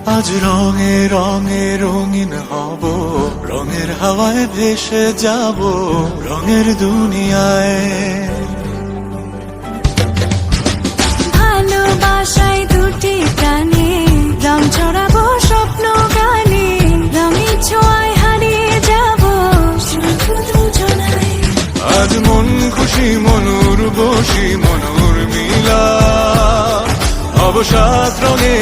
আজ রঙে রঙে রঙিন হব, রঙের হাওয়ায় ভেসে যাব রঙের দুনিয়ায়। ভালোবাসায় দুটি প্রাণে রং ছড়াবো স্বপ্ন গানে, রঙের ছোঁয়ায় হারিয়ে যাব শুধু দুজনায়। আজ মন খুশি মনুর বসি মনুর মিলা, অবসাদ রঙে